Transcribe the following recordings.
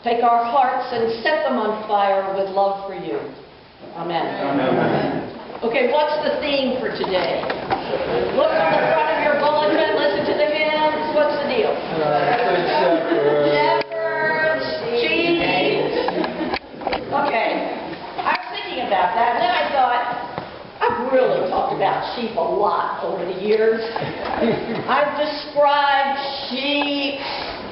take our hearts and set them on fire with love for you. Amen. Amen. Okay, what's the theme for today? Look on the front of your bulletin, listen to the hymns. What's the deal? Shepherds, sheep. Okay, I was thinking about that, and then I thought, I've really talked about sheep a lot over the years. I've described sheep.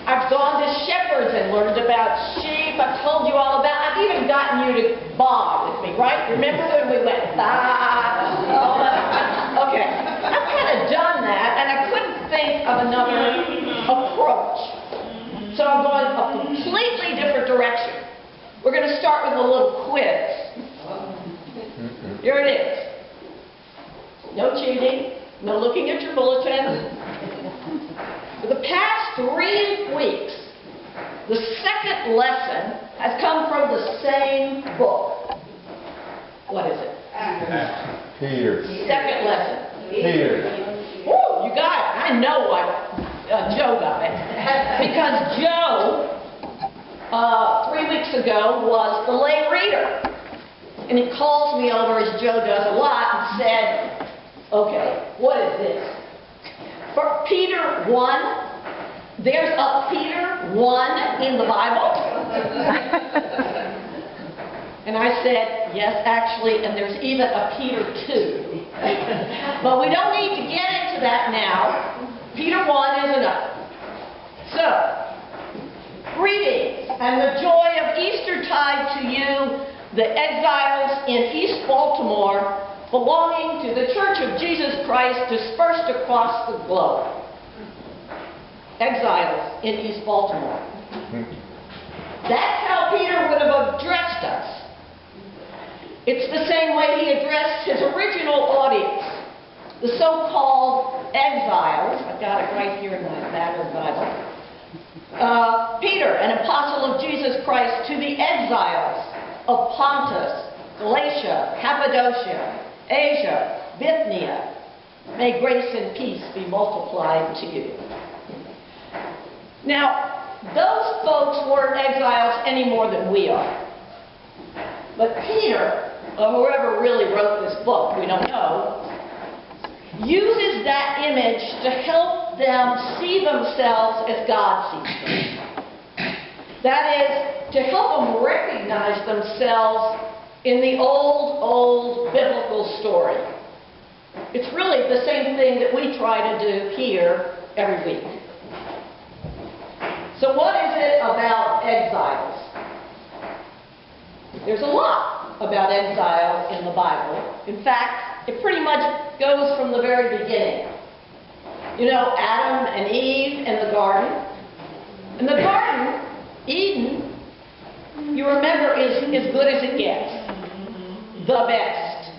I've gone to shepherds and learned about sheep. I've told you all about, I've even gotten you to baa with me, right? Remember when we went, okay. I've kind of done that, and I couldn't think of another approach. So I'm going a completely different direction. We're going to start with a little quiz. Here it is. No cheating, no looking at your bulletin. For the past 3 weeks, the second lesson has come from the same book. What is it? Peter. Second lesson. Peter. Woo, you got it. I know why Joe got it. Because Joe, 3 weeks ago, was the lay reader. And he calls me over, as Joe does a lot, and said, okay, what is this? For Peter 1, there's a Peter 1 in the Bible? And I said, yes, actually, and there's even a Peter 2. But we don't need to get into that now. Peter 1 is enough. So, greetings and the joy of Eastertide to you, the exiles in East Baltimore, belonging to the Church of Jesus Christ dispersed across the globe. Exiles in East Baltimore. That's how Peter would have addressed us. It's the same way he addressed his original audience, the so-called exiles. I've got it right here in my battered Bible. Peter, an apostle of Jesus Christ, to the exiles of Pontus, Galatia, Cappadocia, Asia, Bithynia, may grace and peace be multiplied to you. Now, those folks weren't exiles any more than we are. But Peter, or whoever really wrote this book, we don't know, uses that image to help them see themselves as God sees them. That is, to help them recognize themselves in the old biblical story. It's really the same thing that we try to do here every week. So what is it about exiles? There's a lot about exile in the Bible. In fact, it pretty much goes from the very beginning. You know, Adam and Eve in the garden. And the garden, Eden, you remember, is as good as it gets. The best.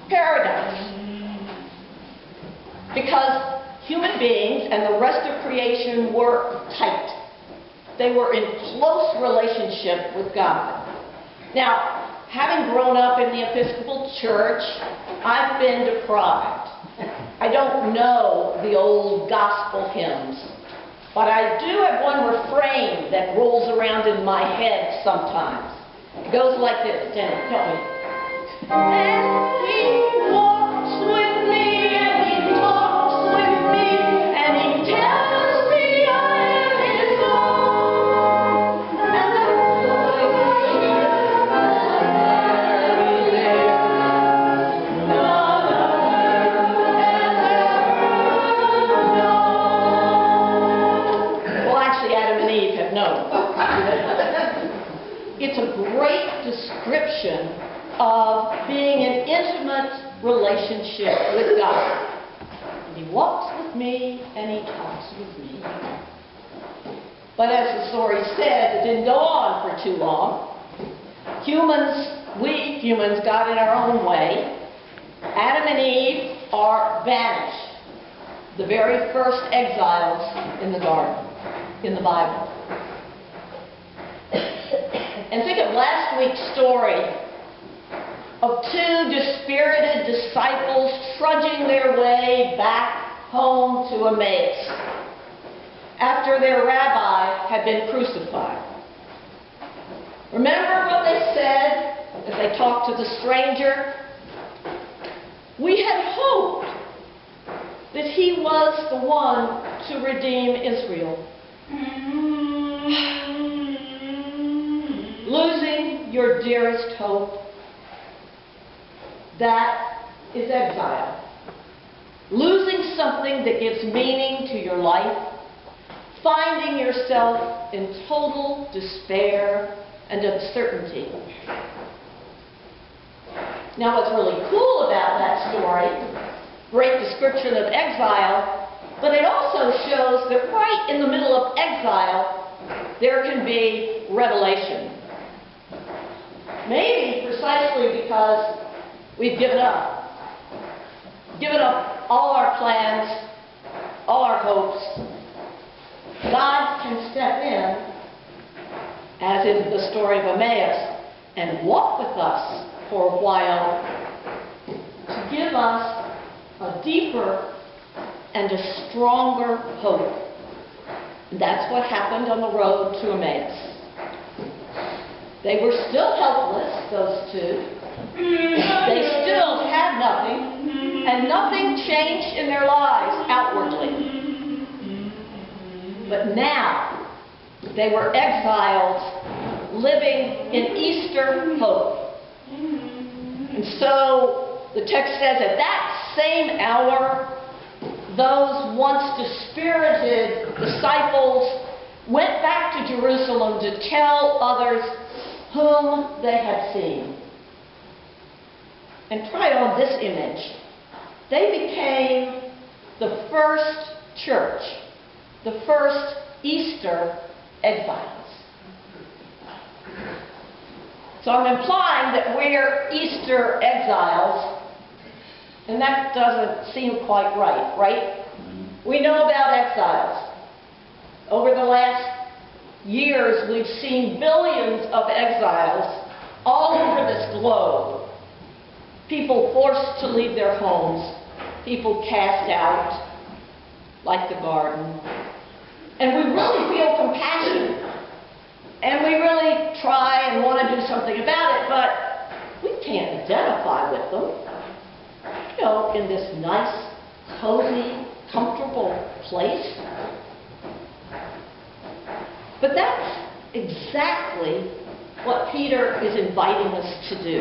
Paradise. Because human beings and the rest of creation were tight. They were in close relationship with God. Now, having grown up in the Episcopal Church, I've been deprived. I don't know the old gospel hymns, but I do have one refrain that rolls around in my head sometimes. It goes like this. Jenny, help me. And he walks with me, and he talks with me, and he tells me I am his own. And the well, actually, Adam and Eve have known. It's a great description of being in intimate relationship with God. And he walks with me and he talks with me. But as the story said, it didn't go on for too long. We humans got in our own way. Adam and Eve are banished. The very first exiles in the garden, in the Bible. And think of last week's story of two dispirited disciples trudging their way back home to Emmaus after their rabbi had been crucified. Remember what they said as they talked to the stranger? We had hoped that he was the one to redeem Israel. Losing your dearest hope, that is exile. Losing something that gives meaning to your life, finding yourself in total despair and uncertainty. Now, what's really cool about that story, great description of exile, but it also shows that right in the middle of exile, there can be revelation. Maybe precisely because we've given up. Given up all our plans, all our hopes. God can step in, as in the story of Emmaus, and walk with us for a while to give us a deeper and a stronger hope. And that's what happened on the road to Emmaus. They were still helpless, those two. They still had nothing, and nothing changed in their lives outwardly. But now, they were exiles living in Easter hope. And so, the text says, at that same hour, those once dispirited disciples went back to Jerusalem to tell others whom they had seen. And try on this image. They became the first church, the first Easter exiles. So I'm implying that we're Easter exiles, and that doesn't seem quite right, right? We know about exiles. Over the last years, we've seen billions of exiles all over this globe. People forced to leave their homes, people cast out, like the garden. And we really feel compassion. And we really try and want to do something about it, but we can't identify with them. You know, in this nice, cozy, comfortable place. But that's exactly what Peter is inviting us to do.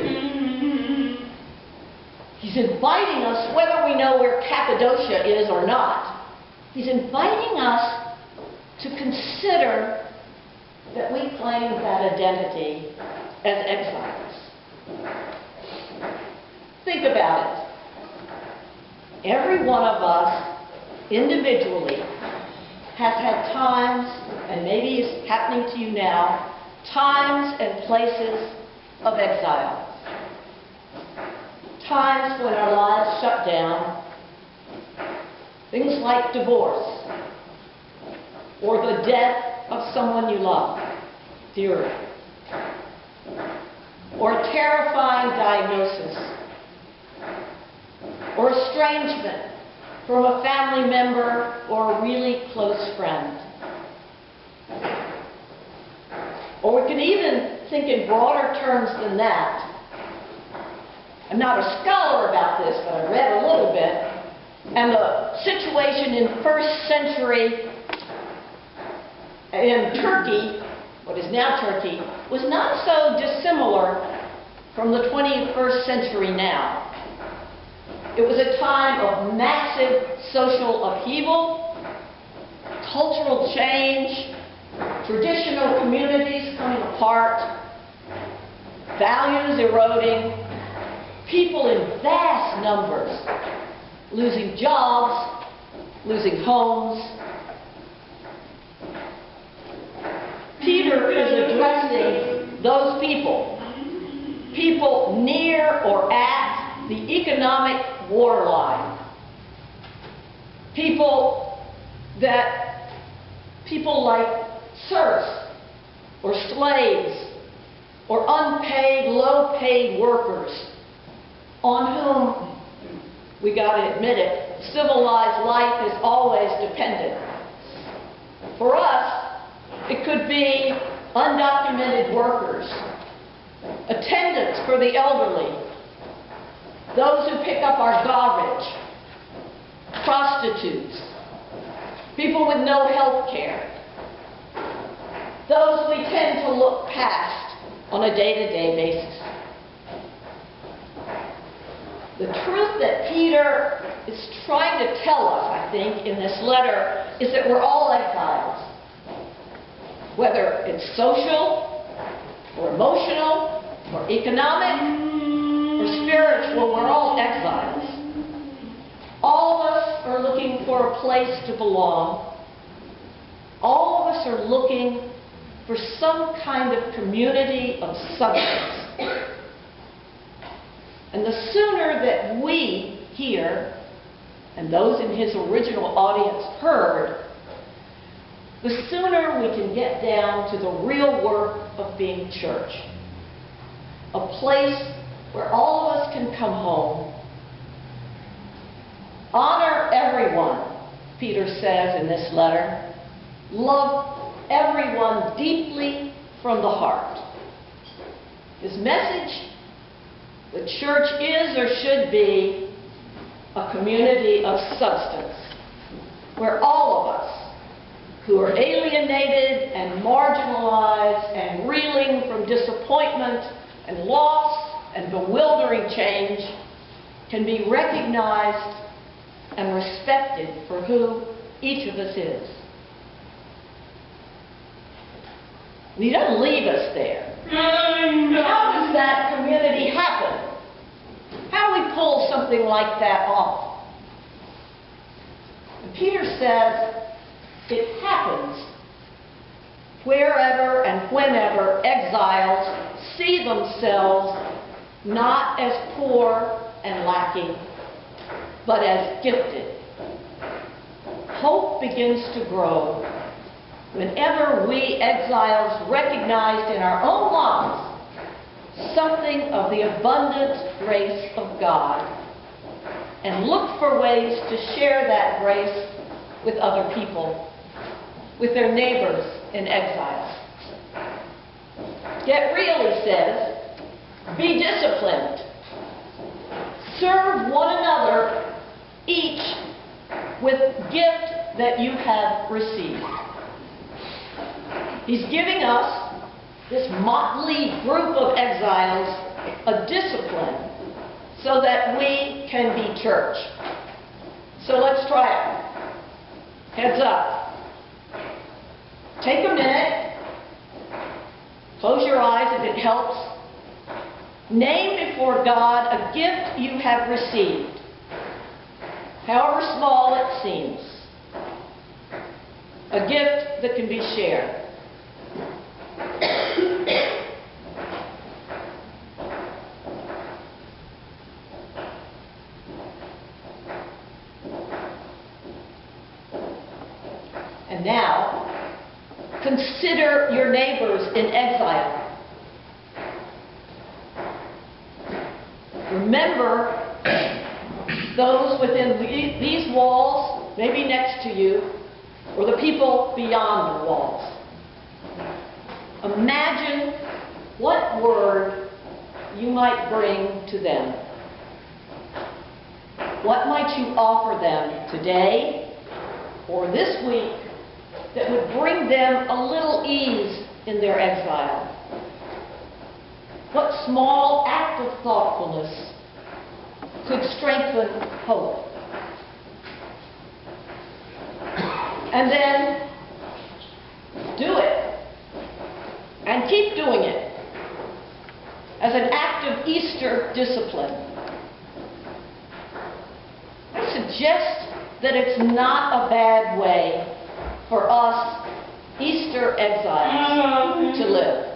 He's inviting us, whether we know where Cappadocia is or not, he's inviting us to consider that we claim that identity as exiles. Think about it. Every one of us, individually, has had times, and maybe it's happening to you now, times and places of exile. Times when our lives shut down. Things like divorce, or the death of someone you love dearly, or a terrifying diagnosis, or estrangement from a family member or a really close friend. Or we could even think in broader terms than that. I'm not a scholar about this, but I read a little bit, and the situation in first century in Turkey, what is now Turkey, was not so dissimilar from the 21st century now. It was a time of massive social upheaval, cultural change, traditional communities coming apart, values eroding, people in vast numbers losing jobs, losing homes. Peter is addressing those people, people near or at the economic borderline, people like serfs or slaves or unpaid, low-paid workers on whom, we got to admit it, civilized life is always dependent. For us, it could be undocumented workers, attendants for the elderly, those who pick up our garbage, prostitutes, people with no health care, those we tend to look past on a day-to-day basis. The truth that Peter is trying to tell us, I think, in this letter is that we're all exiles. Whether it's social, or emotional, or economic, or spiritual, we're all exiles. All of us are looking for a place to belong. All of us are looking for some kind of community of substance. And the sooner that we hear, and those in his original audience heard, the sooner we can get down to the real work of being church. A place where all of us can come home. Honor everyone, Peter says in this letter. Love everyone deeply from the heart. His message: the church is or should be a community of substance, where all of us who are alienated and marginalized and reeling from disappointment and loss and bewildering change can be recognized and respected for who each of us is. And he doesn't leave us there. How does that community happen? How do we pull something like that off? And Peter says it happens wherever and whenever exiles see themselves not as poor and lacking, but as gifted. Hope begins to grow whenever we exiles recognize in our own lives something of the abundant grace of God and look for ways to share that grace with other people, with their neighbors in exile. Get real, he says. Be disciplined. Serve one another, each with gift that you have received. He's giving us, this motley group of exiles, a discipline so that we can be church. So let's try it. Heads up. Take a minute. Close your eyes if it helps. Name before God a gift you have received, however small it seems. A gift that can be shared. And now, consider your neighbors in exile. Remember those within these walls, maybe next to you, or the people beyond the walls. Imagine what word you might bring to them. What might you offer them today or this week that would bring them a little ease in their exile? What small act of thoughtfulness could strengthen hope? And then do it. And keep doing it as an act of Easter discipline. I suggest that it's not a bad way for us Easter exiles to live.